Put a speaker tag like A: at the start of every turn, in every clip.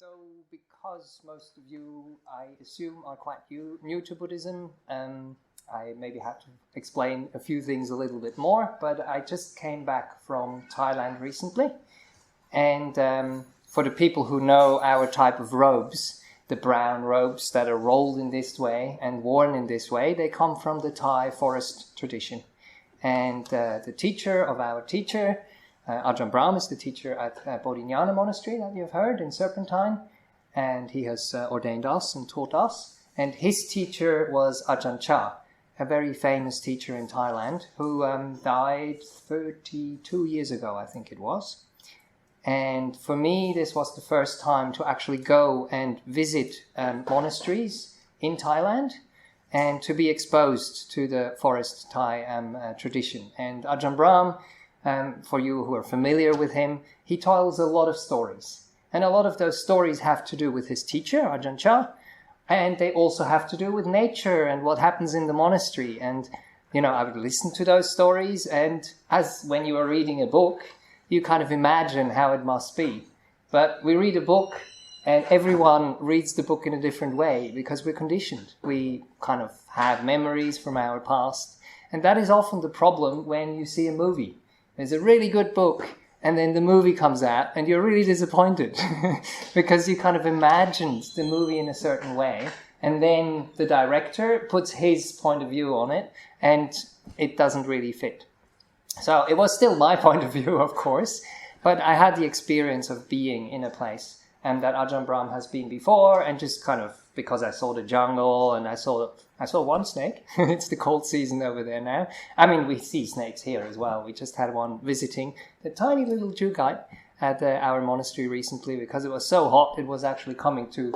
A: So, because most of you, I assume, are quite new to Buddhism, I maybe have to explain a few things a little bit more, but I just came back from Thailand recently, and for the people who know our type of robes, the brown robes that are rolled in this way and worn in this way, they come from the Thai forest tradition. And the teacher of our teacher, Ajahn Brahm, is the teacher at Bodhidhaja Monastery that you've heard in Serpentine, and he has ordained us and taught us. And his teacher was Ajahn Chah, a very famous teacher in Thailand, who died 32 years ago, I think it was. And for me, this was the first time to actually go and visit monasteries in Thailand and to be exposed to the forest Thai tradition. And Ajahn Brahm, for you who are familiar with him, he tells a lot of stories. And a lot of those stories have to do with his teacher, Ajahn Chah, and they also have to do with nature and what happens in the monastery. And, I would listen to those stories, and as when you are reading a book, you kind of imagine how it must be. But we read a book, and everyone reads the book in a different way because we're conditioned. We kind of have memories from our past. And that is often the problem when you see a movie. There's a really good book, and then the movie comes out, and you're really disappointed because you kind of imagined the movie in a certain way, and then the director puts his point of view on it, and it doesn't really fit. So it was still my point of view, of course, but I had the experience of being in a place that Ajahn Brahm has been before, and just kind of, because I saw the jungle and I saw one snake. It's the cold season over there now. I mean, we see snakes here as well. We just had one visiting the tiny little Jugai at our monastery recently because it was so hot it was actually coming to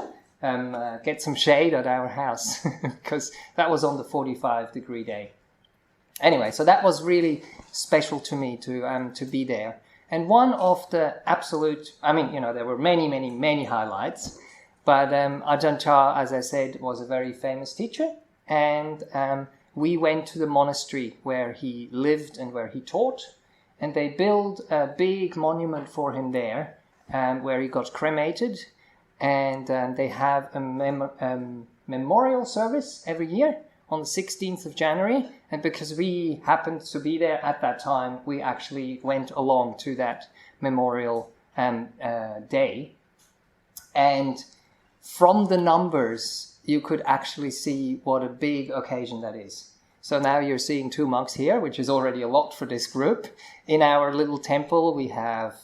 A: get some shade at our house because that was on the 45-degree day. Anyway, so that was really special to me to be there. And one of the absolute, there were many, many, many highlights, but Ajahn Chah, as I said, was a very famous teacher, and we went to the monastery where he lived and where he taught, and they built a big monument for him there, where he got cremated, and they have a memorial service every year on the 16th of January, and because we happened to be there at that time, we actually went along to that memorial day. And from the numbers, you could actually see what a big occasion that is. So now you're seeing 2 monks here, which is already a lot for this group. In our little temple, we have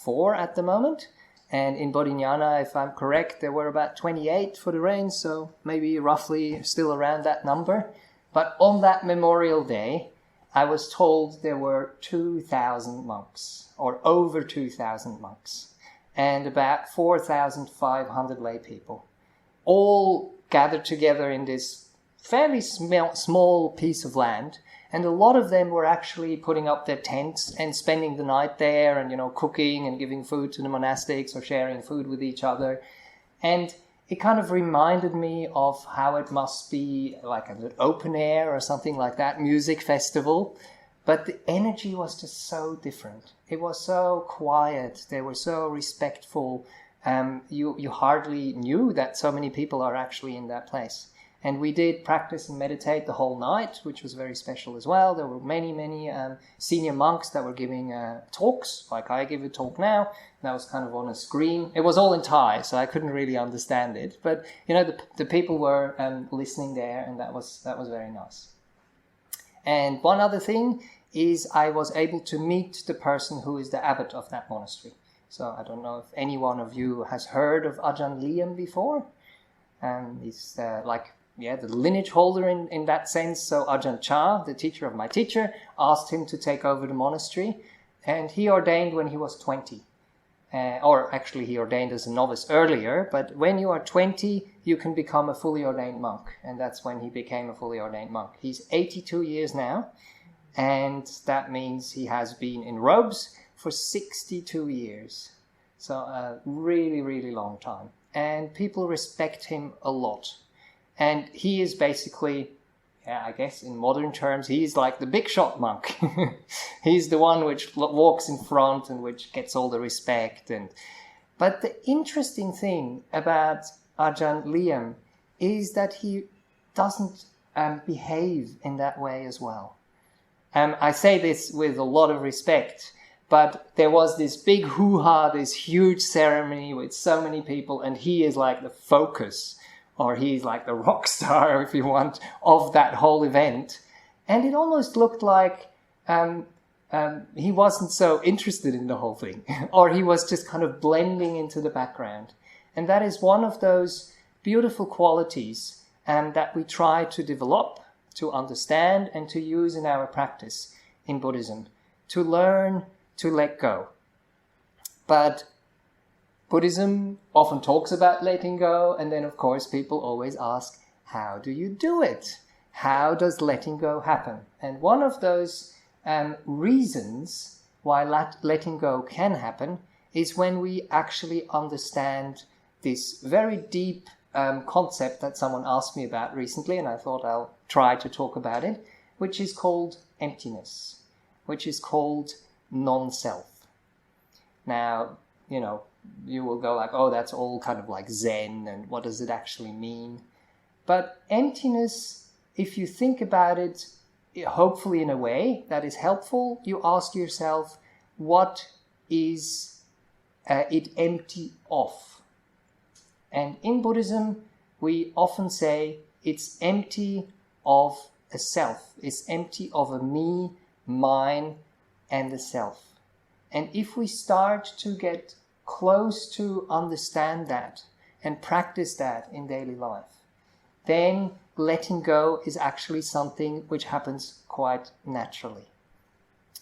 A: 4 at the moment. And in Bodhidhaja, if I'm correct, there were about 28 for the rains, so maybe roughly still around that number. But on that memorial day, I was told there were 2,000 monks, or over 2,000 monks, and about 4,500 lay people, all gathered together in this fairly small piece of land. And a lot of them were actually putting up their tents and spending the night there and, cooking and giving food to the monastics or sharing food with each other. And it kind of reminded me of how it must be like an open air or something like that, music festival. But the energy was just so different. It was so quiet. They were so respectful. You hardly knew that so many people are actually in that place. And we did practice and meditate the whole night, which was very special as well. There were many, many senior monks that were giving talks, like I give a talk now. That was kind of on a screen. It was all in Thai, so I couldn't really understand it. But, the people were listening there, and that was very nice. And one other thing is I was able to meet the person who is the abbot of that monastery. So I don't know if any one of you has heard of Ajahn Liem before. He's the lineage holder in that sense. So Ajahn Chah, the teacher of my teacher, asked him to take over the monastery, and he ordained when he was 20. Or actually he ordained as a novice earlier, but when you are 20, you can become a fully ordained monk, and that's when he became a fully ordained monk. He's 82 years now, and that means he has been in robes for 62 years. So a really, really long time. And people respect him a lot. And he is basically, I guess in modern terms, he's like the big shot monk. He's the one which walks in front and which gets all the respect. But the interesting thing about Ajahn Liem is that he doesn't behave in that way as well. I say this with a lot of respect, but there was this big hoo-ha, this huge ceremony with so many people, and he is like the focus, or he's like the rock star, if you want, of that whole event. And it almost looked like he wasn't so interested in the whole thing, or he was just kind of blending into the background. And that is one of those beautiful qualities that we try to develop, to understand, and to use in our practice in Buddhism, to learn to let go. But Buddhism often talks about letting go, and then of course people always ask, how do you do it? How does letting go happen? And one of those reasons why letting go can happen is when we actually understand this very deep concept that someone asked me about recently, and I thought I'll try to talk about it, which is called emptiness, which is called non-self. Now, you will go like, oh, that's all kind of like Zen, and what does it actually mean? But emptiness, if you think about it, hopefully in a way that is helpful, you ask yourself, what is it empty of? And in Buddhism, we often say it's empty of a self. It's empty of a me, mine, and the self. And if we start to get close to understand that and practice that in daily life, then letting go is actually something which happens quite naturally.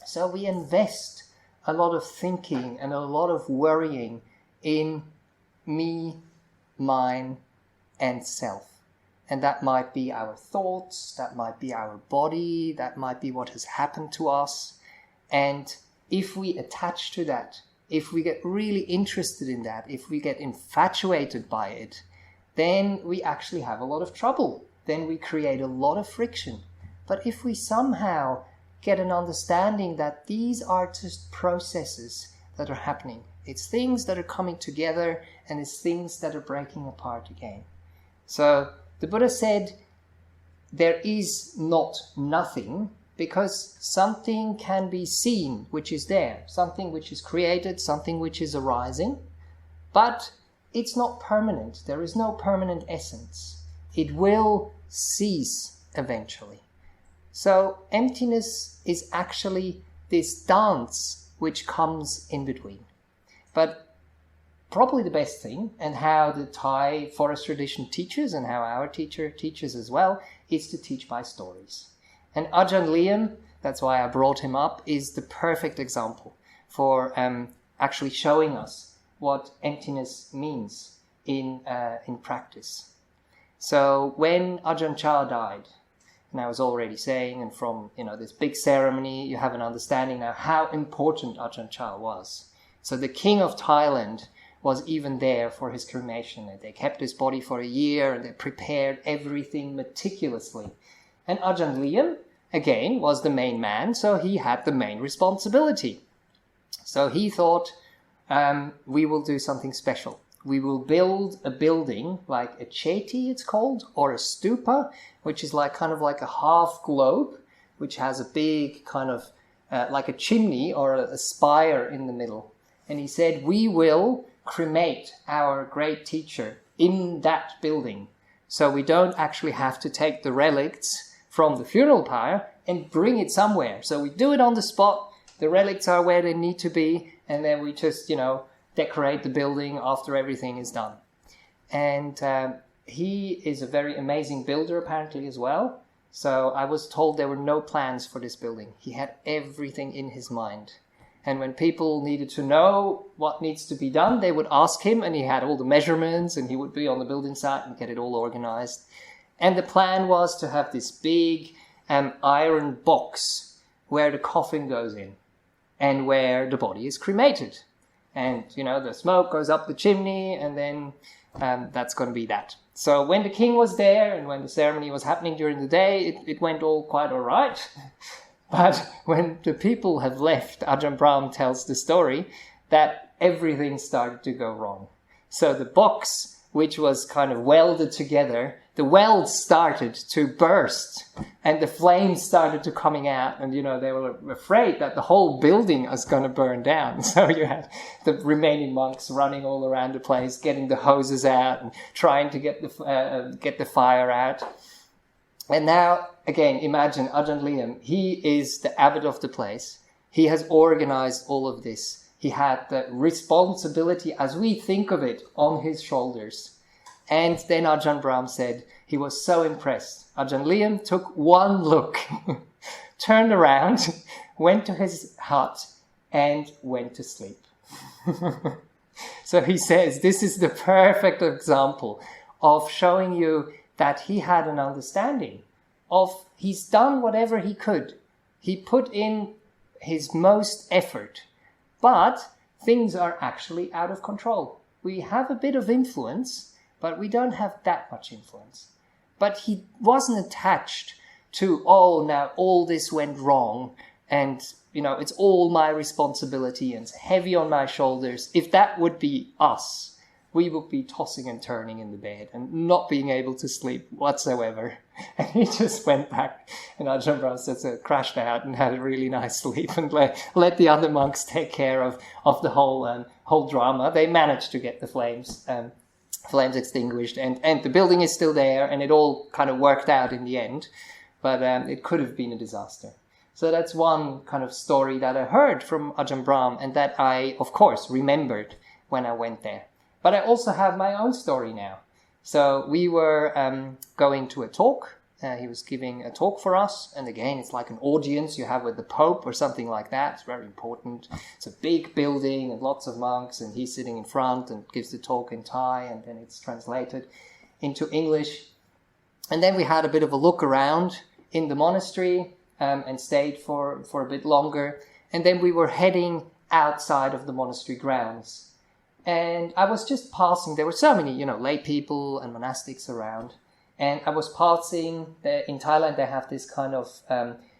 A: So we invest a lot of thinking and a lot of worrying in me, mine, and self. And that might be our thoughts, that might be our body, that might be what has happened to us. And if we attach to that, if we get really interested in that, if we get infatuated by it, then we actually have a lot of trouble. Then we create a lot of friction. But if we somehow get an understanding that these are just processes that are happening, it's things that are coming together, and it's things that are breaking apart again. So the Buddha said there is not nothing, because something can be seen which is there, something which is created, something which is arising, but it's not permanent. There is no permanent essence. It will cease eventually. So emptiness is actually this dance which comes in between. But probably the best thing, and how the Thai forest tradition teaches, and how our teacher teaches as well, is to teach by stories. And Ajahn Liem, that's why I brought him up, is the perfect example for actually showing us what emptiness means in practice. So when Ajahn Chah died, and I was already saying, and from this big ceremony, you have an understanding now how important Ajahn Chah was. So the king of Thailand was even there for his cremation, and they kept his body for a year, and they prepared everything meticulously. And Ajahn Liem, again, was the main man, so he had the main responsibility. So he thought, we will do something special. We will build a building, like a cheti it's called, or a stupa, which is kind of like a half globe, which has a big kind of, like a chimney or a spire in the middle. And he said, we will cremate our great teacher in that building. So we don't actually have to take the relics from the funeral pyre and bring it somewhere. So we do it on the spot, the relics are where they need to be, and then we just, decorate the building after everything is done. And he is a very amazing builder apparently as well. So I was told there were no plans for this building. He had everything in his mind. And when people needed to know what needs to be done, they would ask him, and he had all the measurements, and he would be on the building site and get it all organized. And the plan was to have this big iron box where the coffin goes in and where the body is cremated. And, the smoke goes up the chimney, and then that's going to be that. So when the king was there and when the ceremony was happening during the day, it went all quite all right. But when the people have left, Ajahn Brahm tells the story that everything started to go wrong. So the box, which was kind of welded together, the weld started to burst and the flames started to coming out, and they were afraid that the whole building was going to burn down. So you had the remaining monks running all around the place, getting the hoses out and trying to get the fire out. And now, again, imagine Ajahn Liem. He is the abbot of the place. He has organized all of this. He had the responsibility, as we think of it, on his shoulders. And then Ajahn Brahm said he was so impressed. Ajahn Liem took one look, turned around, went to his hut, and went to sleep. So he says this is the perfect example of showing you that he had an understanding of, he's done whatever he could. He put in his most effort, but things are actually out of control. We have a bit of influence, but we don't have that much influence. But he wasn't attached to, now all this went wrong and, it's all my responsibility and it's heavy on my shoulders. If that would be us, we would be tossing and turning in the bed and not being able to sleep whatsoever. And he just went back, and Ajahn Brahm crashed out and had a really nice sleep and let the other monks take care of the whole drama. They managed to get the flames extinguished, and the building is still there, and it all kind of worked out in the end. But it could have been a disaster. So that's one kind of story that I heard from Ajahn Brahm, and that I, of course, remembered when I went there. But I also have my own story now. So we were going to a talk. He was giving a talk for us. And again, it's like an audience you have with the Pope or something like that. It's very important. It's a big building and lots of monks. And he's sitting in front and gives the talk in Thai. And then it's translated into English. And then we had a bit of a look around in the monastery and stayed for a bit longer. And then we were heading outside of the monastery grounds. And I was just passing. There were so many, lay people and monastics around. And I was passing. In Thailand, they have this kind of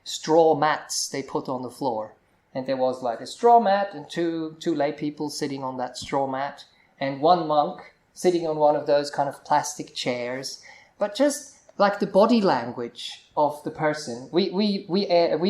A: straw mats they put on the floor. And there was like a straw mat and two lay people sitting on that straw mat. And one monk sitting on one of those kind of plastic chairs. But just like the body language of the person. We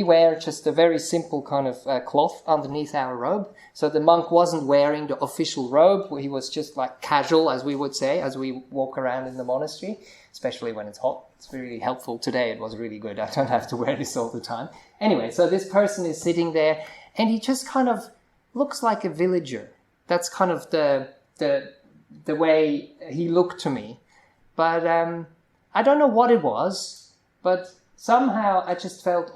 A: wear just a very simple kind of cloth underneath our robe. So the monk wasn't wearing the official robe. He was just like casual, as we would say, as we walk around in the monastery, especially when it's hot. It's really helpful. Today it was really good. I don't have to wear this all the time. Anyway, so this person is sitting there and he just kind of looks like a villager. That's kind of the way he looked to me. But I don't know what it was, but somehow I just felt,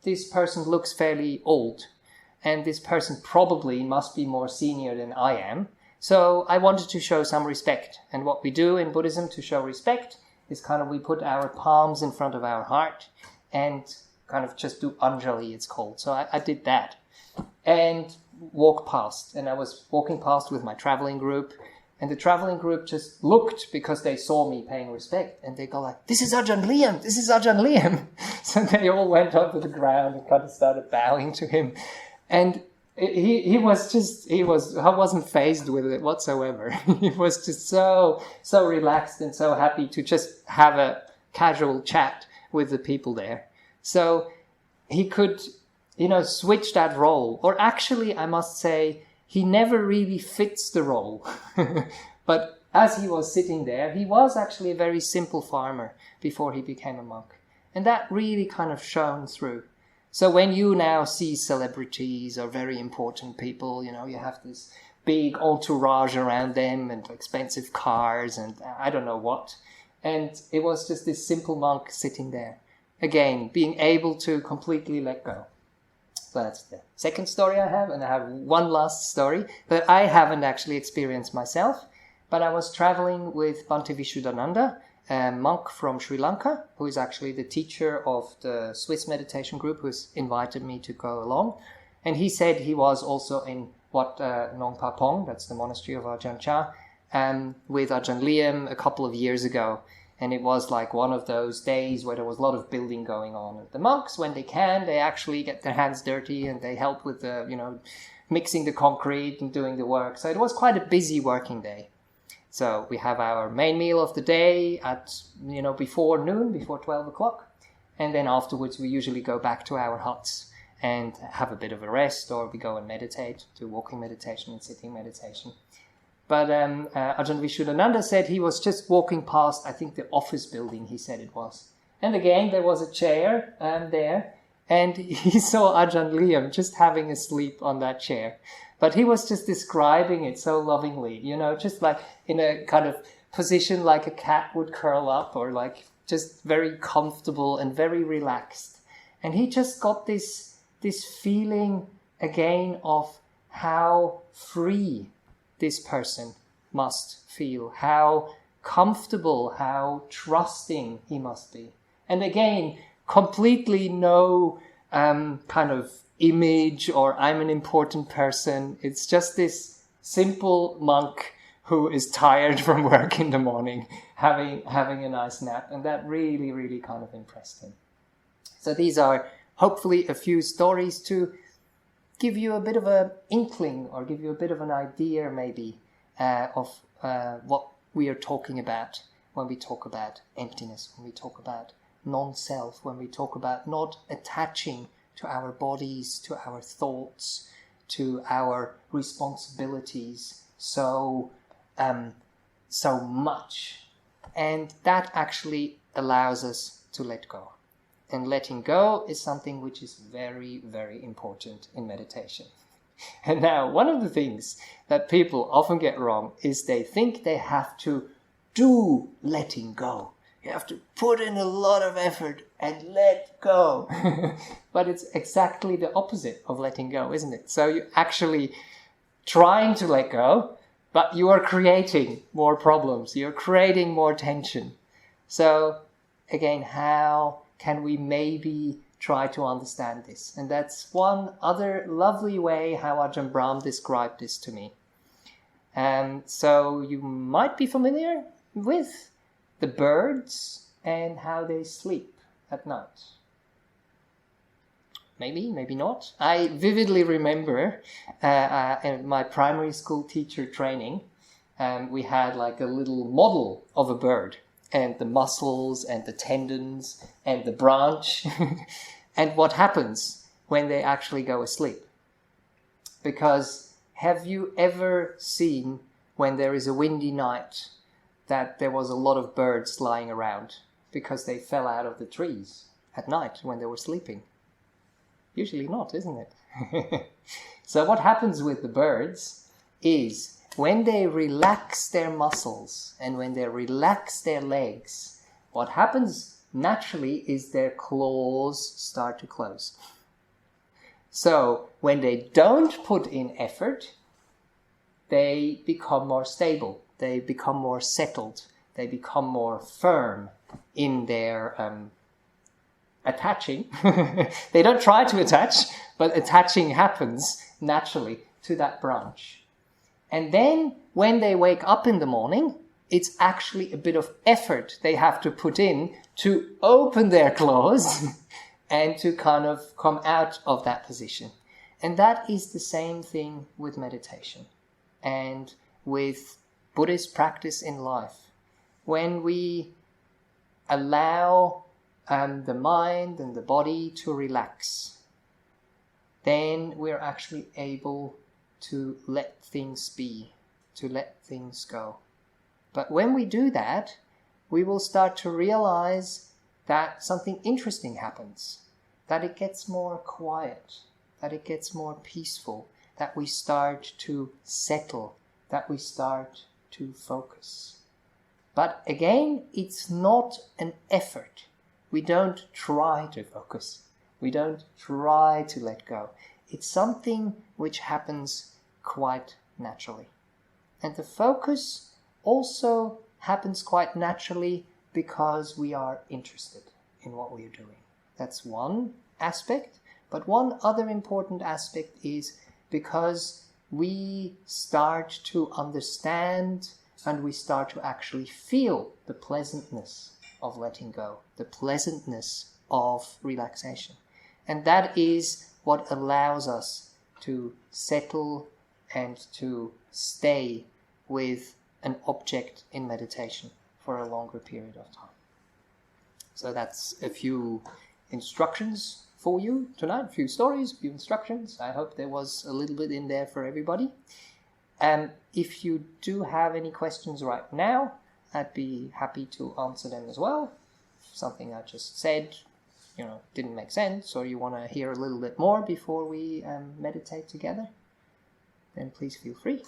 A: this person looks fairly old, and this person probably must be more senior than I am. So I wanted to show some respect. And what we do in Buddhism to show respect is kind of we put our palms in front of our heart and kind of just do Anjali, it's called. So I did that and walked past. And I was walking past with my traveling group. And the traveling group just looked because they saw me paying respect. And they go like, "This is Ajahn Liem! This is Ajahn Liem!" So they all went onto the ground and kind of started bowing to him. And I wasn't fazed with it whatsoever. He was just so relaxed and so happy to just have a casual chat with the people there. So he could, switch that role. Or actually, I must say, he never really fits the role. But as he was sitting there, he was actually a very simple farmer before he became a monk. And that really kind of shone through. So when you now see celebrities or very important people, you have this big entourage around them and expensive cars and I don't know what. And it was just this simple monk sitting there. Again, being able to completely let go. So that's the second story I have, and I have one last story that I haven't actually experienced myself, but I was traveling with Bhante Bodhidhaja, a monk from Sri Lanka, who is actually the teacher of the Swiss meditation group, who's invited me to go along. And he said he was also in Nong Papong, that's the monastery of Ajahn Chah, with Ajahn Liem a couple of years ago. And it was like one of those days where there was a lot of building going on. And the monks, when they can, they actually get their hands dirty and they help with the, mixing the concrete and doing the work. So it was quite a busy working day. So we have our main meal of the day at, before noon, before 12 o'clock. And then afterwards we usually go back to our huts and have a bit of a rest, or we go and meditate, do walking meditation and sitting meditation. But Ajahn Vishuddhananda said he was just walking past, I think, the office building, he said it was. And again, there was a chair there, and he saw Ajahn Liem just having a sleep on that chair. But he was just describing it so lovingly, just like in a kind of position like a cat would curl up, or like just very comfortable and very relaxed. And he just got this feeling again of how free this person must feel, how comfortable, how trusting he must be. And again, completely no kind of image or I'm an important person. It's just this simple monk who is tired from work in the morning, having a nice nap. And that really, really kind of impressed him. So these are hopefully a few stories to give you a bit of an inkling, or give you a bit of an idea maybe of what we are talking about when we talk about emptiness, when we talk about non-self, when we talk about not attaching to our bodies, to our thoughts, to our responsibilities so much. And that actually allows us to let go. And letting go is something which is very, very important in meditation. And now, one of the things that people often get wrong is they think they have to do letting go. You have to put in a lot of effort and let go. But it's exactly the opposite of letting go, isn't it? So you're actually trying to let go, but you are creating more problems. You're creating more tension. So, again, how can we maybe try to understand this? And that's one other lovely way how Ajahn Brahm described this to me. So you might be familiar with the birds and how they sleep at night. Maybe, maybe not. I vividly remember in my primary school teacher training, we had like a little model of a bird, and the muscles and the tendons and the branch and what happens when they actually go asleep. Because have you ever seen when there is a windy night that there was a lot of birds lying around because they fell out of the trees at night when they were sleeping? Usually not, isn't it? So what happens with the birds is when they relax their muscles and when they relax their legs, what happens naturally is their claws start to close. So when they don't put in effort, they become more stable, they become more settled, they become more firm in their attaching. They don't try to attach, but attaching happens naturally to that branch. And then when they wake up in the morning, it's actually a bit of effort they have to put in to open their claws and to kind of come out of that position. And that is the same thing with meditation and with Buddhist practice in life. When we allow the mind and the body to relax, then we're actually able to let things be, to let things go. But when we do that, we will start to realize that something interesting happens, that it gets more quiet, that it gets more peaceful, that we start to settle, that we start to focus. But again, it's not an effort. We don't try to focus. We don't try to let go. It's something which happens quite naturally. And the focus also happens quite naturally because we are interested in what we are doing. That's one aspect. But one other important aspect is because we start to understand and we start to actually feel the pleasantness of letting go, the pleasantness of relaxation. And that is what allows us to settle and to stay with an object in meditation for a longer period of time. So that's a few instructions for you tonight, a few stories, a few instructions. I hope there was a little bit in there for everybody. And if you do have any questions right now, I'd be happy to answer them as well. If something I just said, didn't make sense, or you want to hear a little bit more before we meditate together, then please feel free.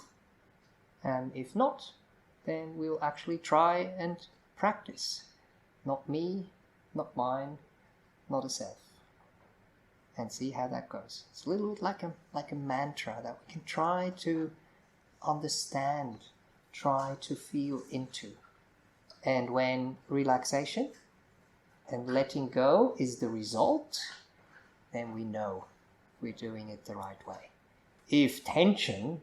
A: And if not, then we'll actually try and practice. Not me, not mine, not a self. And see how that goes. It's a little bit like a mantra that we can try to understand, try to feel into. And when relaxation and letting go is the result, then we know we're doing it the right way. If tension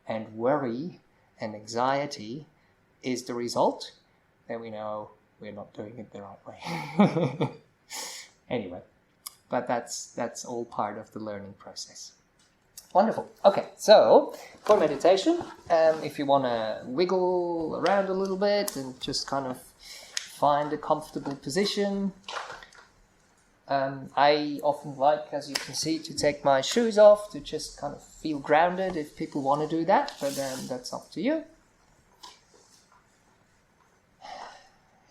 A: and worry and anxiety is the result, then we know we're not doing it the right way. Anyway, but that's all part of the learning process. Wonderful. Okay, so for meditation, if you want to wiggle around a little bit and just kind of find a comfortable position, I often like, as you can see, to take my shoes off to just kind of feel grounded if people want to do that, but that's up to you.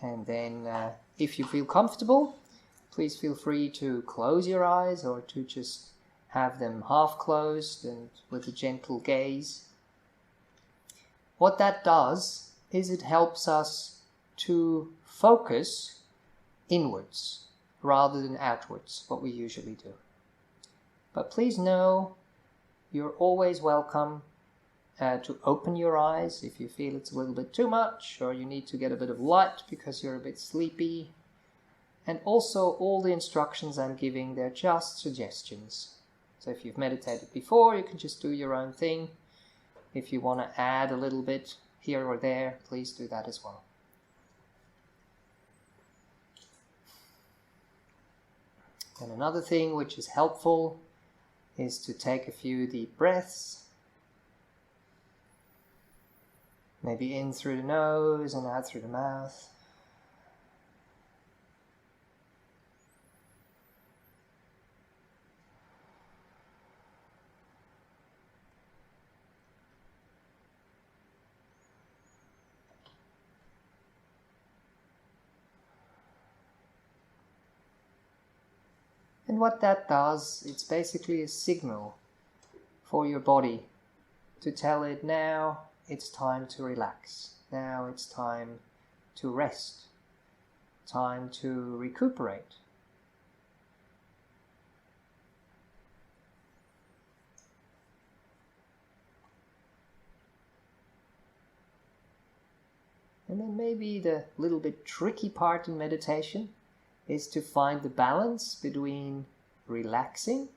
A: And then if you feel comfortable, please feel free to close your eyes or to just have them half closed and with a gentle gaze. What that does is it helps us to focus inwards rather than outwards, what we usually do. But please know you're always welcome to open your eyes if you feel it's a little bit too much or you need to get a bit of light because you're a bit sleepy. And also all the instructions I'm giving, they're just suggestions. So if you've meditated before, you can just do your own thing. If you want to add a little bit here or there, please do that as well. And another thing which is helpful is to take a few deep breaths. Maybe in through the nose and out through the mouth. And what that does, it's basically a signal for your body to tell it now it's time to relax. Now it's time to rest. Time to recuperate. And then maybe the little bit tricky part in meditation is to find the balance between relaxing,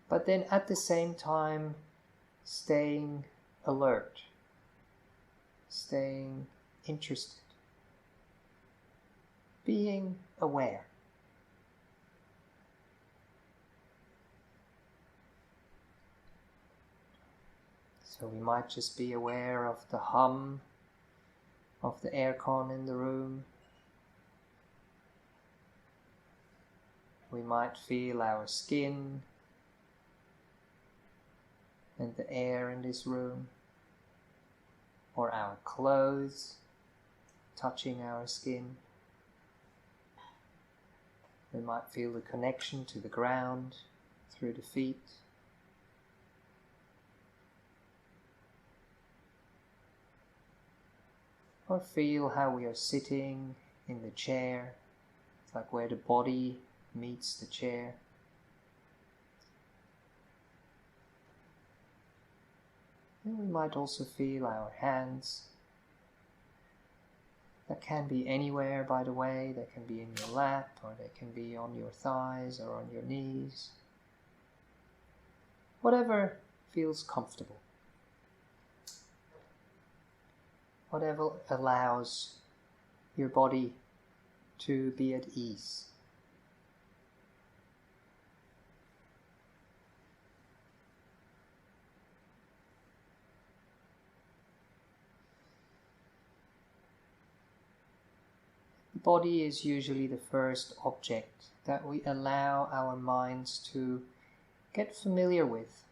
A: but then at the same time staying alert, staying interested, being aware. So we might just be aware of the hum of the aircon in the room. We might feel our skin and the air in this room, or our clothes touching our skin. We might feel the connection to the ground through the feet. Or feel how we are sitting in the chair. It's like where the body meets the chair. And we might also feel our hands. That can be anywhere, by the way. They can be in your lap, or they can be on your thighs or on your knees. Whatever feels comfortable. Whatever allows your body to be at ease. body is usually the first object that we allow our minds to get familiar with,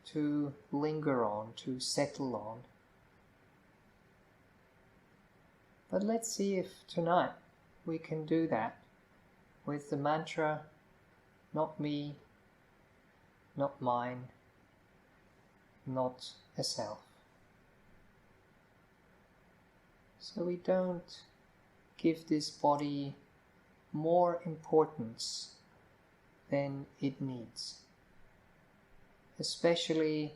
A: to linger on, to settle on. But let's see if tonight we can do that with the mantra, not me, not mine, not a self. So we don't give this body more importance than it needs. Especially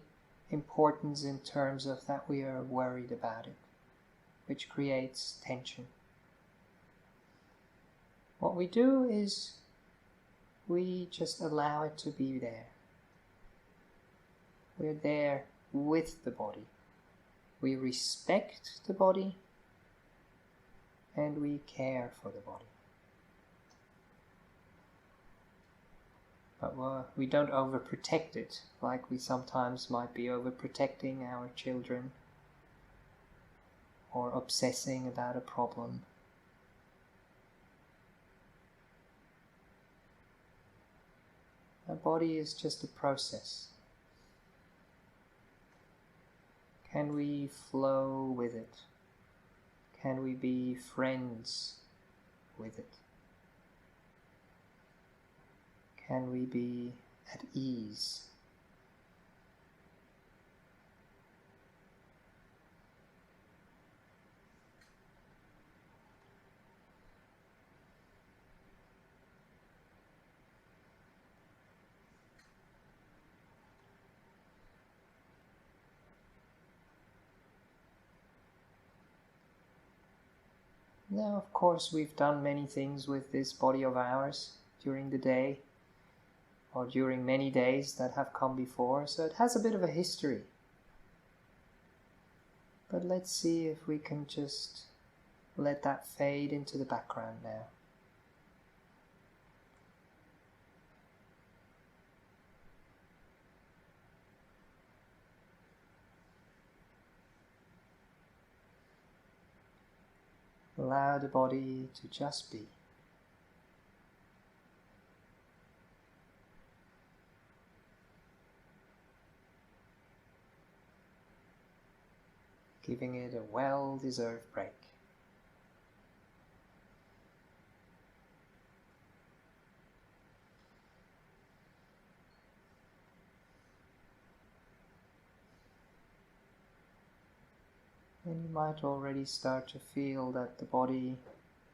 A: importance in terms of that we are worried about it, which creates tension. What we do is we just allow it to be there. We're there with the body. We respect the body and we care for the body. But we don't overprotect it, like we sometimes might be overprotecting our children or obsessing about a problem. Our body is just a process. Can we flow with it? Can we be friends with it? Can we be at ease? Now, of course, we've done many things with this body of ours during the day, or during many days that have come before, so it has a bit of a history. But let's see if we can just let that fade into the background now. Allow the body to just be. Giving it a well-deserved break. And you might already start to feel that the body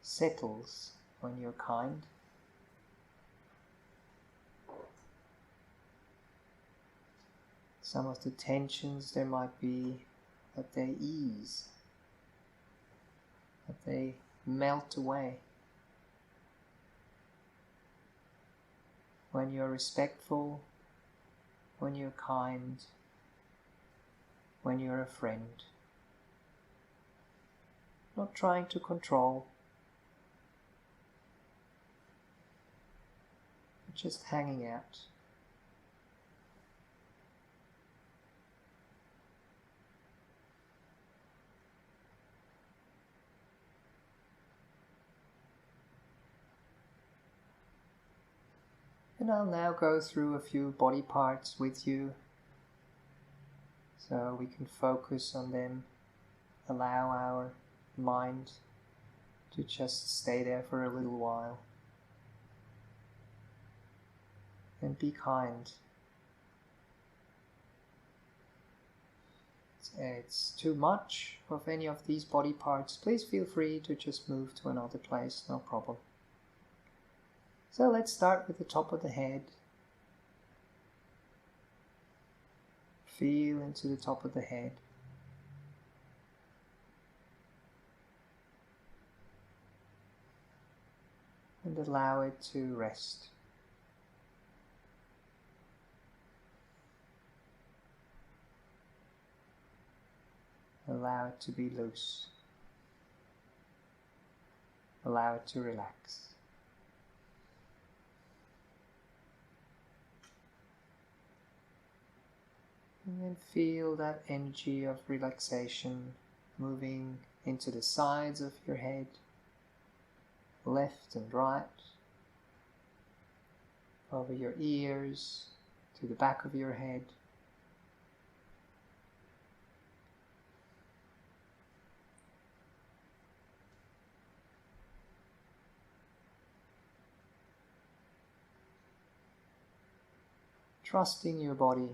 A: settles when you're kind. Some of the tensions there might be, that they ease, that they melt away. When you're respectful, when you're kind, when you're a friend. Not trying to control, but just hanging out. And I'll now go through a few body parts with you, so we can focus on them, allow our mind to just stay there for a little while, and be kind. It's too much of any of these body parts, please feel free to just move to another place, no problem. So let's start with the top of the head. Feel into the top of the head. And allow it to rest. Allow it to be loose. Allow it to relax. And then feel that energy of relaxation moving into the sides of your head, left and right, over your ears, to the back of your head. Trusting your body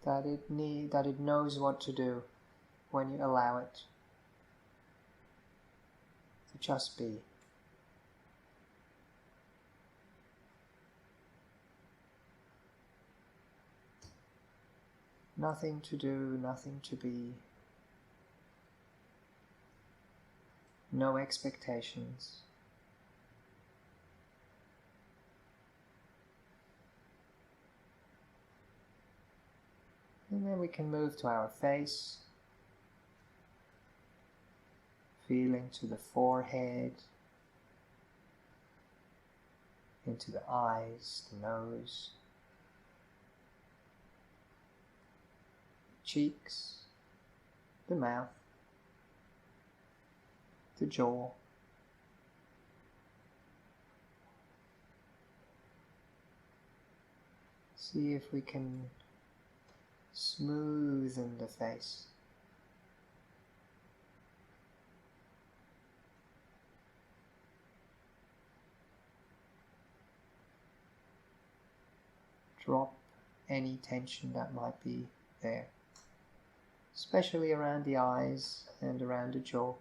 A: that it knows what to do when you allow it to just be. Nothing to do, nothing to be. No expectations. And then we can move to our face, feeling to the forehead, into the eyes, the nose, cheeks, the mouth, the jaw. See if we can smoothen the face. Drop any tension that might be there, especially around the eyes and around the jaw.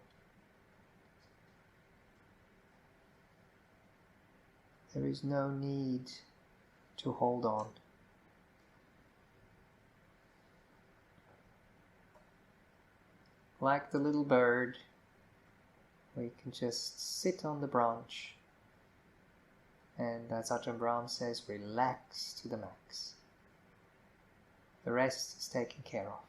A: There is no need to hold on. Like the little bird, we can just sit on the branch and, as Ajahn Brahm says, relax to the max. The rest is taken care of.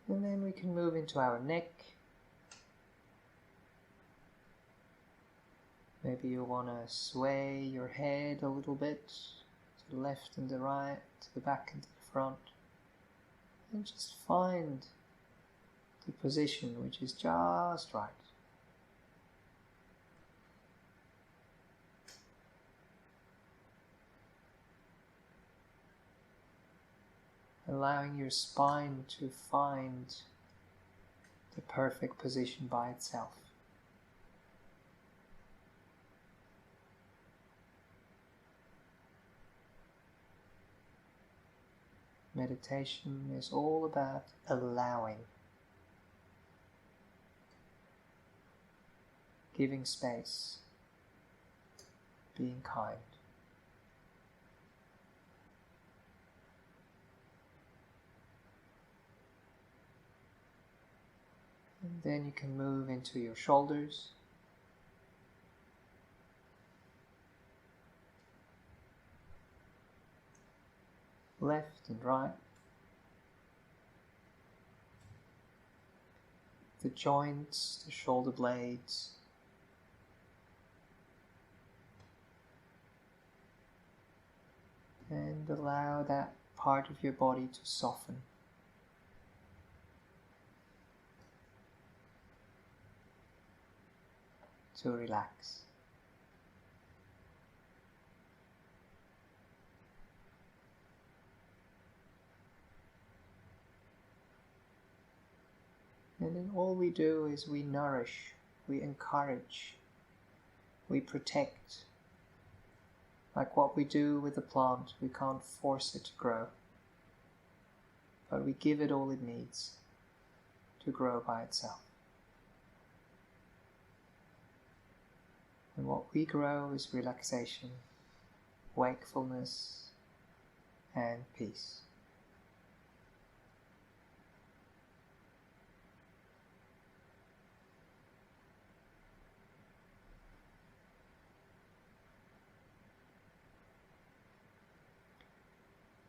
A: And then we can move into our neck. Maybe you want to sway your head a little bit to the left and the right, to the back and to the front. And just find the position which is just right. Allowing your spine to find the perfect position by itself. Meditation is all about allowing, giving space, being kind. And then you can move into your shoulders. Left and right. The joints, the shoulder blades. And allow that part of your body to soften. To relax. And then all we do is we nourish, we encourage, we protect. Like what we do with a plant, we can't force it to grow, but we give it all it needs to grow by itself. And what we grow is relaxation, wakefulness, and peace.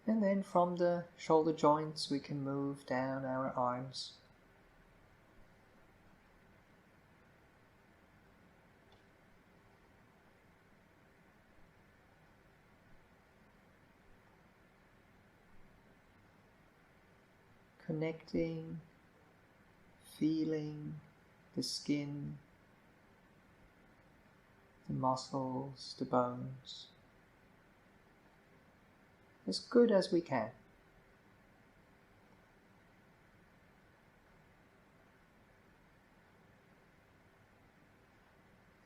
A: And then from the shoulder joints we can move down our arms. connecting, feeling the skin, the muscles, the bones, as good as we can.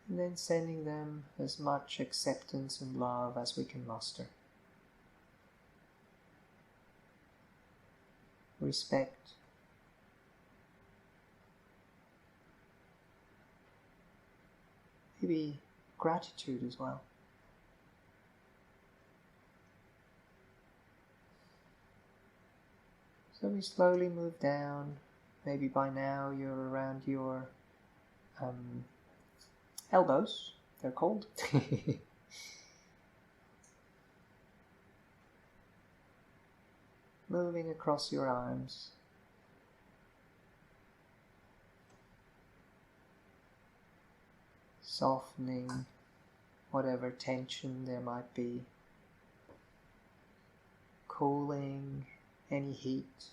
A: And then sending them as much acceptance and love as we can muster. Respect. Maybe gratitude as well. So we slowly move down. Maybe by now you're around your elbows, they're called. Moving across your arms. Softening whatever tension there might be. Cooling any heat.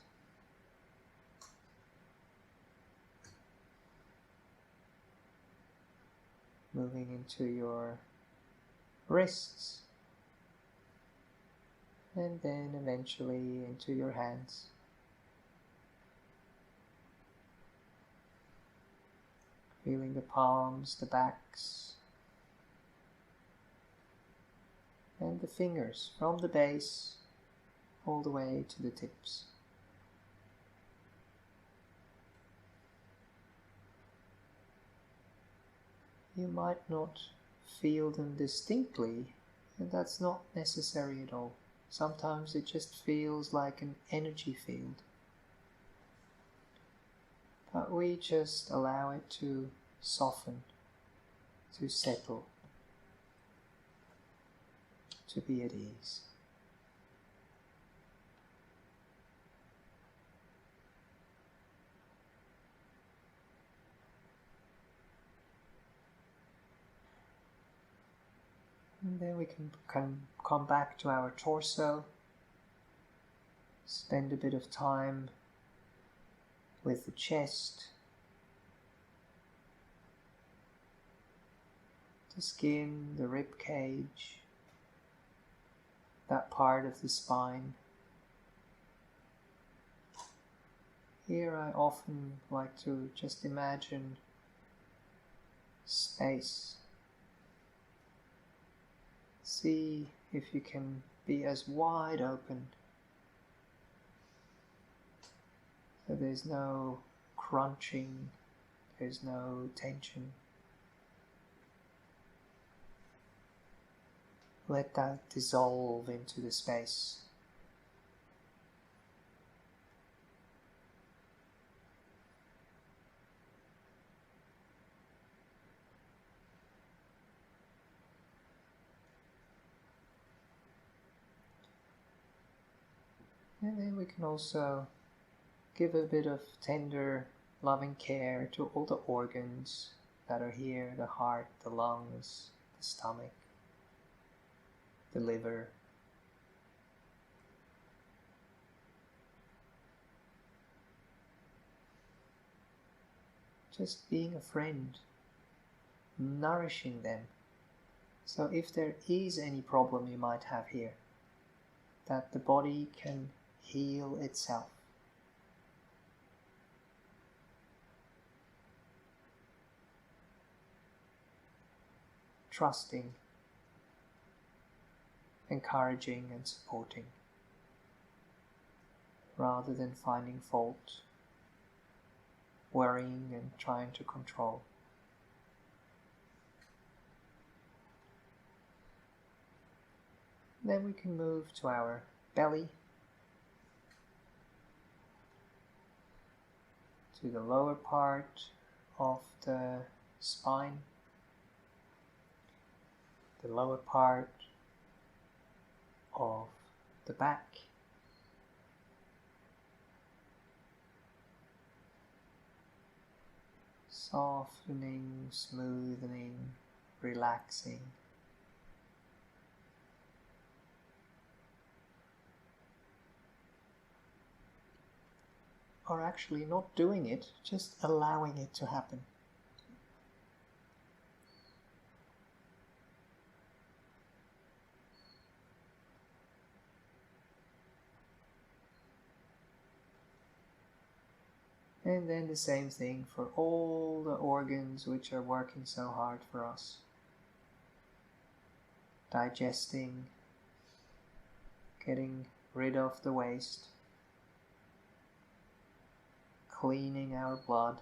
A: Moving into your wrists. And then eventually into your hands. Feeling the palms, the backs, and the fingers from the base all the way to the tips. You might not feel them distinctly, and that's not necessary at all. Sometimes it just feels like an energy field. But we just allow it to soften, to settle, to be at ease. And then we can come back to our torso, spend a bit of time with the chest, the skin, the rib cage, that part of the spine. Here I often like to just imagine space. See if you can be as wide open so there's no crunching, there's no tension. Let that dissolve into the space. And then we can also give a bit of tender, loving care to all the organs that are here, the heart, the lungs, the stomach, the liver. Just being a friend, nourishing them. So if there is any problem you might have here, that the body can heal itself. Trusting, encouraging and supporting, rather than finding fault, worrying and trying to control. Then we can move to our belly, to the lower part of the spine, the lower part of the back, softening, smoothing, relaxing.
B: are actually not doing it, just allowing it to happen. And then the same thing for all the organs which are working so hard for us. Digesting, getting rid of the waste, cleaning our blood,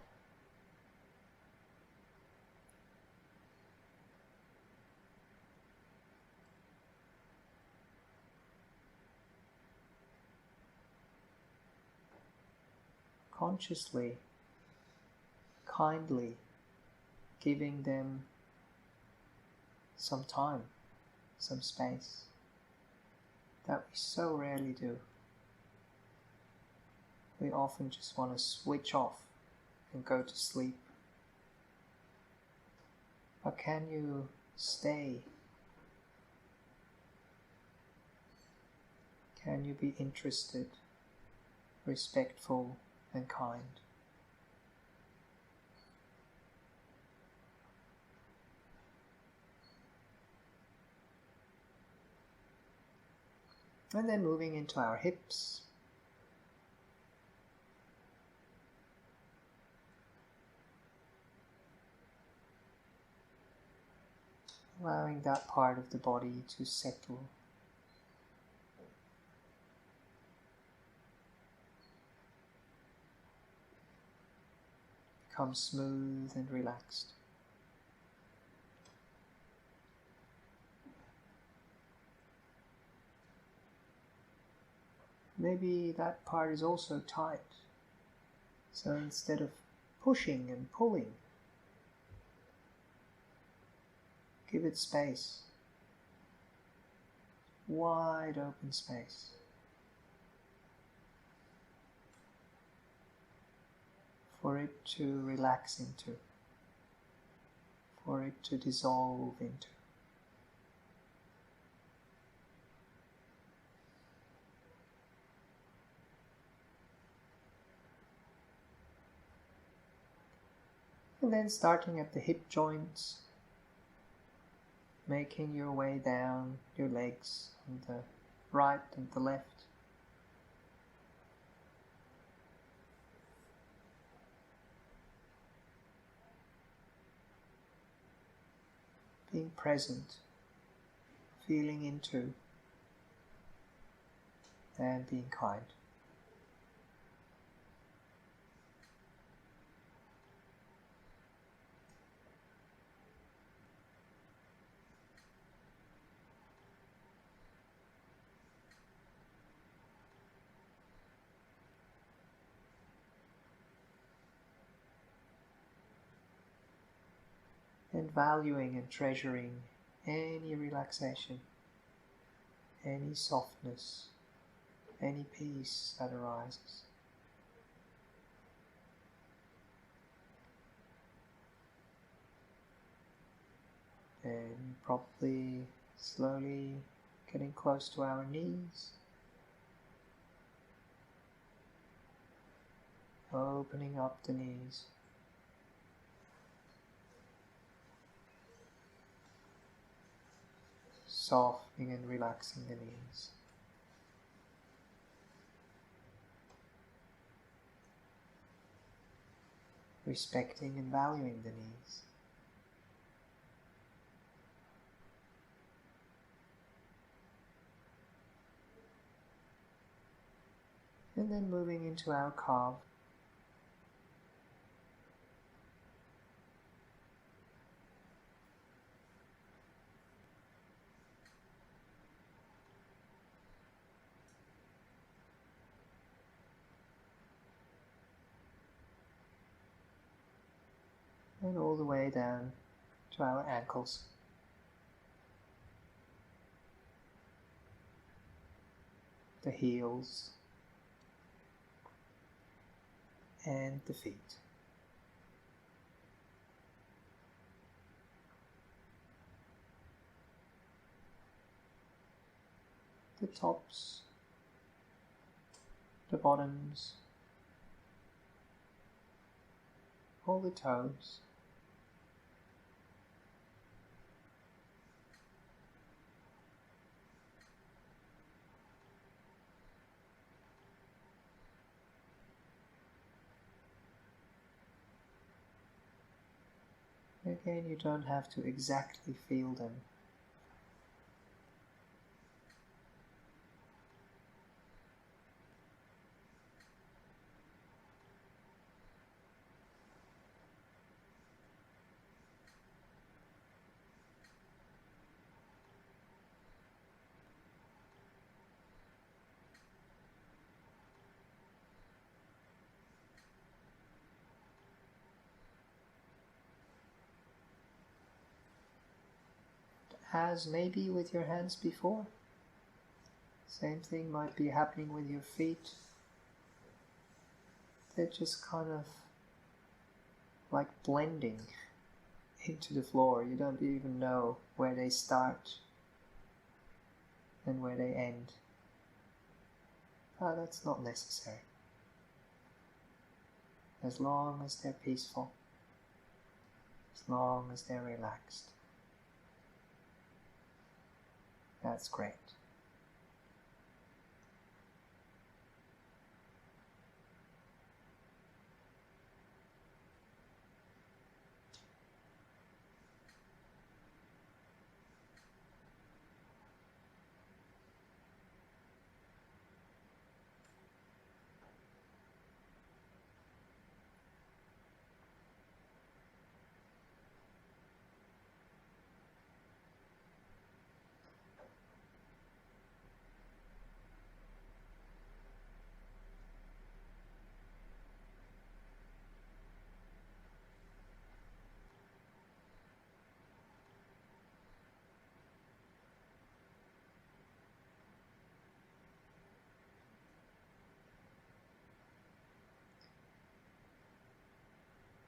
B: consciously, kindly giving them some time, some space that we so rarely do. We often just want to switch off and go to sleep. But can you stay? Can you be interested, respectful, and kind? And then moving into our hips. Allowing that part of the body to settle. Become smooth and relaxed. Maybe that part is also tight. So instead of pushing and pulling, give it space. Wide open space. For it to relax into. For it to dissolve into. And then starting at the hip joints, making your way down your legs on the right and the left. Being present, feeling into, and being kind. And valuing and treasuring any relaxation, any softness, any peace that arises. And probably slowly getting close to our knees, opening up the knees. Softening and relaxing the knees. Respecting and valuing the knees. And then moving into our calf. And all the way down to our ankles. The heels and the feet. The tops, the bottoms, all the toes. Again, you don't have to exactly feel them. As maybe with your hands before, same thing might be happening with your feet. They're just kind of like blending into the floor. You don't even know where they start and where they end. That's not necessary. As long as they're peaceful, as long as they're relaxed. That's great.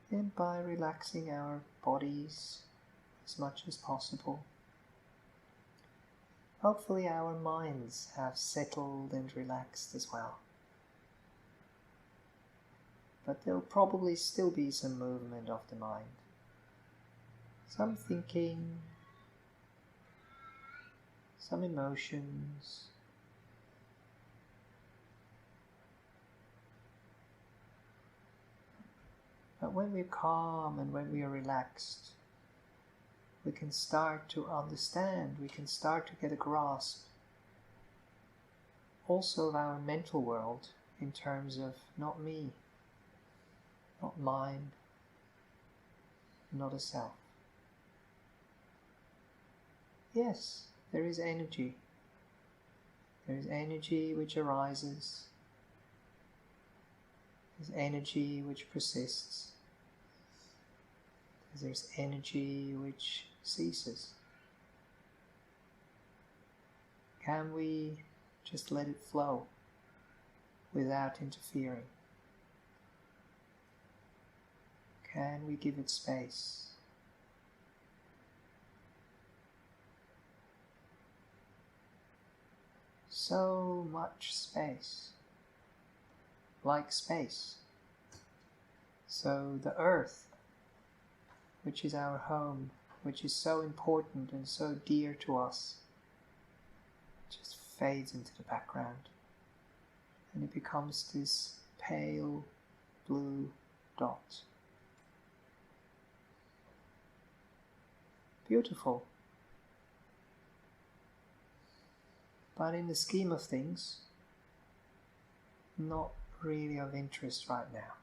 B: And by relaxing our bodies as much as possible, hopefully our minds have settled and relaxed as well. But there'll probably still be some movement of the mind. Some thinking, some emotions. But when we're calm and when we are relaxed, we can start to understand, we can start to get a grasp also of our mental world in terms of not me, not mine, not a self. Yes, there is energy. There is energy which arises. There's energy which persists. There's energy which ceases. Can we just let it flow without interfering? Can we give it space? So much space. Like space. So the earth, which is our home, which is so important and so dear to us, just fades into the background, and it becomes this pale blue dot. Beautiful. But in the scheme of things, not really of interest right now.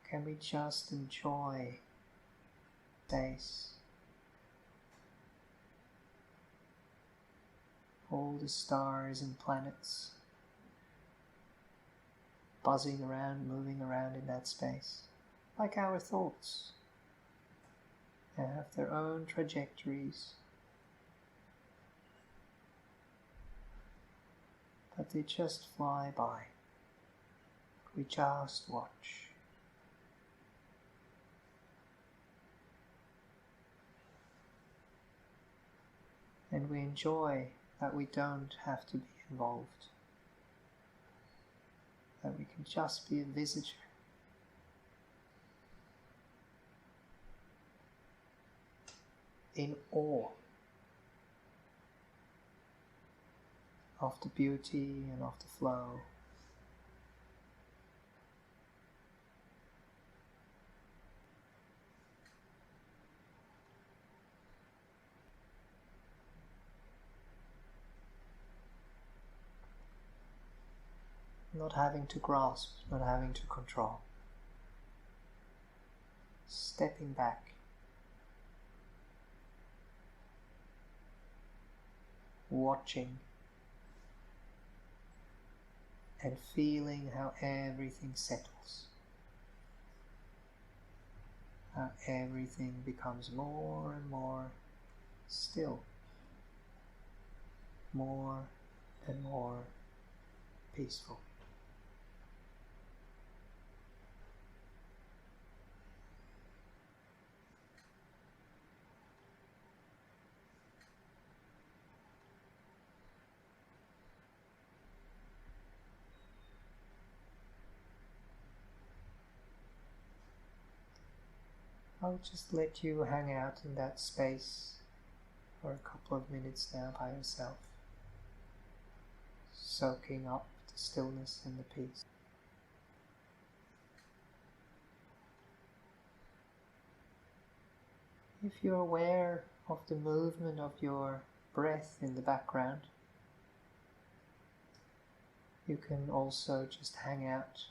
B: Can we just enjoy space? All the stars and planets buzzing around, moving around in that space, like our thoughts. They have their own trajectories, but they just fly by. We just watch. And we enjoy that we don't have to be involved. that we can just be a visitor. In awe of the beauty and of the flow. Not having to grasp, not having to control. Stepping back. Watching and feeling how everything settles, how everything becomes more and more still, more and more peaceful. I'll just let you hang out in that space for a couple of minutes now by yourself, soaking up the stillness and the peace. If you're aware of the movement of your breath in the background, you can also just hang out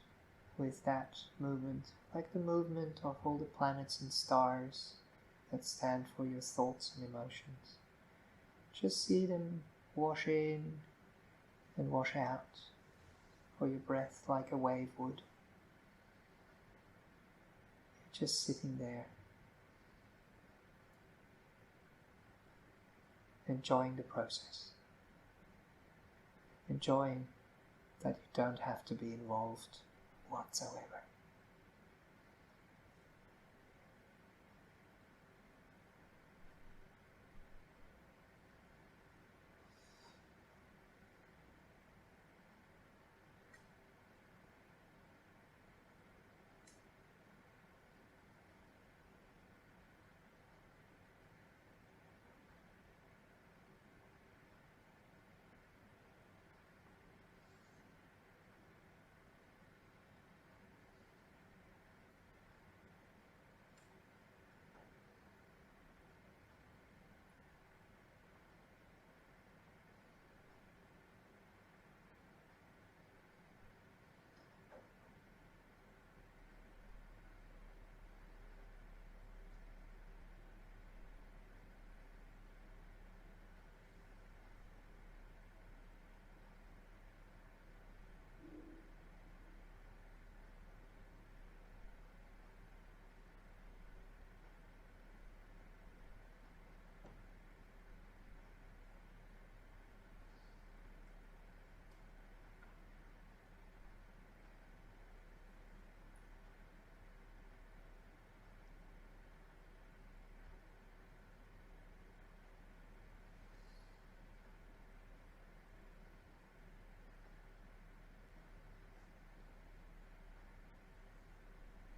B: with that movement, like the movement of all the planets and stars that stand for your thoughts and emotions. Just see them wash in and wash out for your breath like a wave would. You're just sitting there, enjoying the process, enjoying that you don't have to be involved whatsoever.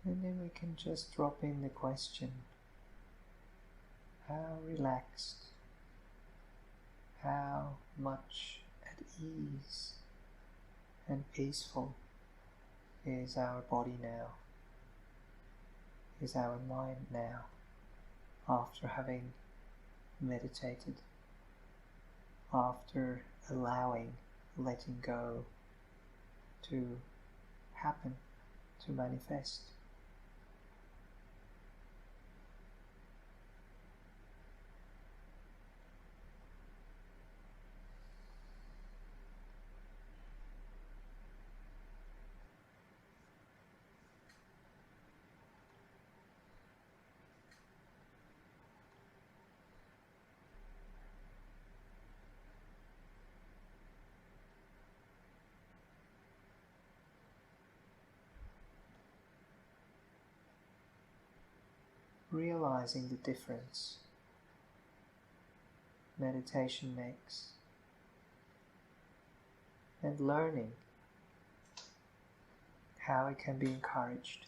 B: And then we can just drop in the question, how relaxed, how much at ease and peaceful is our body now, is our mind now, after having meditated, after allowing, letting go to happen, to manifest. Realizing the difference meditation makes, and learning how it can be encouraged,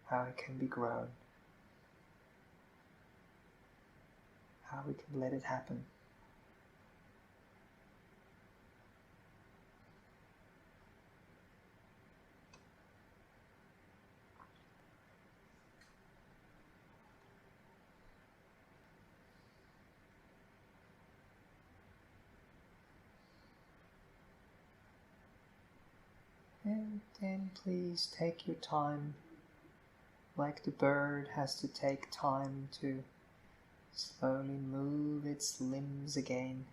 B: how it can be grown, how we can let it happen. And then please take your time, like the bird has to take time to slowly move its limbs again,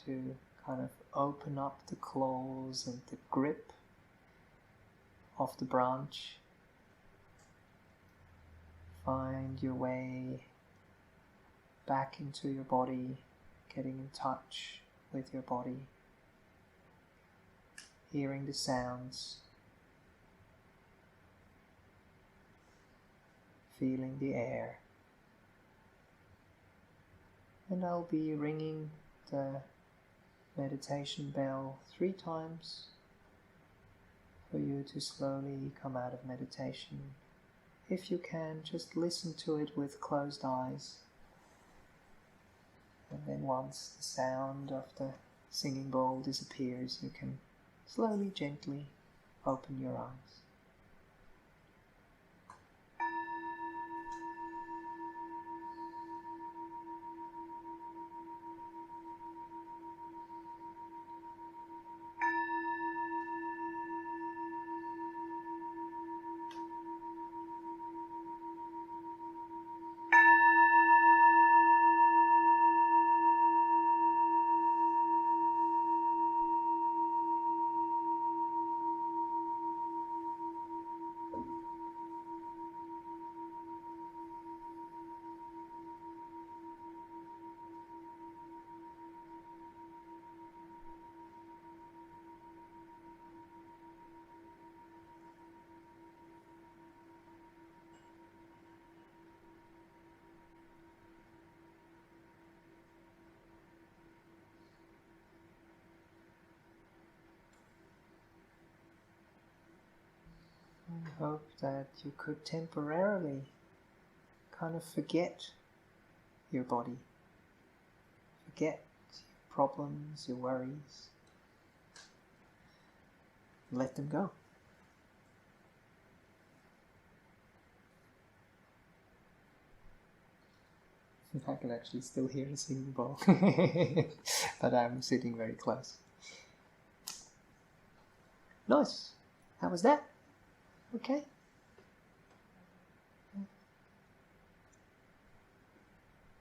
B: to kind of open up the claws and the grip of the branch. Find your way back into your body, getting in touch with your body. Hearing the sounds, feeling the air. And I'll be ringing the meditation bell 3 times for you to slowly come out of meditation. If you can, just listen to it with closed eyes. And then once the sound of the singing bowl disappears, you can slowly, gently open your eyes. I hope that you could temporarily kind of forget your body, forget your problems, your worries, let them go. I can actually still hear the singing bowl, but I'm sitting very close. Nice. How was that? Okay.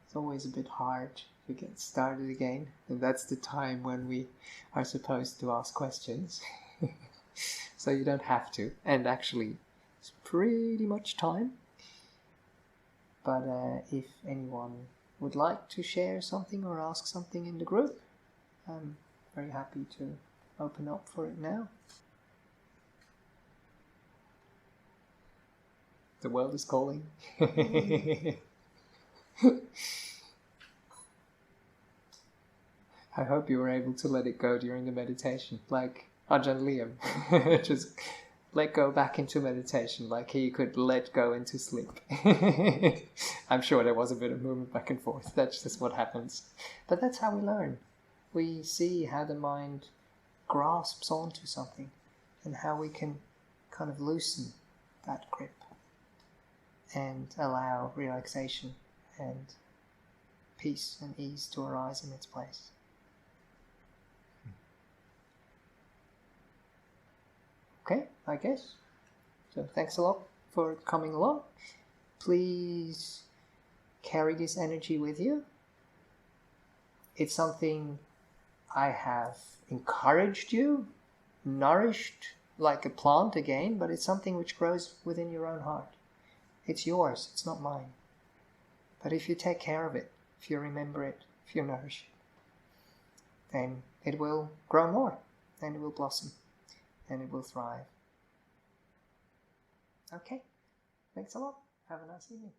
B: It's always a bit hard to get started again, and that's the time when we are supposed to ask questions. So you don't have to, and actually it's pretty much time. But if anyone would like to share something or ask something in the group, I'm very happy to open up for it now. The world is calling. I hope you were able to let it go during the meditation, like Ajahn Liem. Just let go back into meditation, like he could let go into sleep. I'm sure there was a bit of movement back and forth. That's just what happens. But that's how we learn. We see how the mind grasps onto something and how we can kind of loosen that grip and allow relaxation and peace and ease to arise in its place. Okay, I guess. So thanks a lot for coming along. Please carry this energy with you. It's something I have encouraged you, nourished like a plant again, but it's something which grows within your own heart. It's yours, it's not mine. But if you take care of it, if you remember it, if you nourish it, then it will grow more, and it will blossom, and it will thrive. Okay, thanks a lot. Have a nice evening.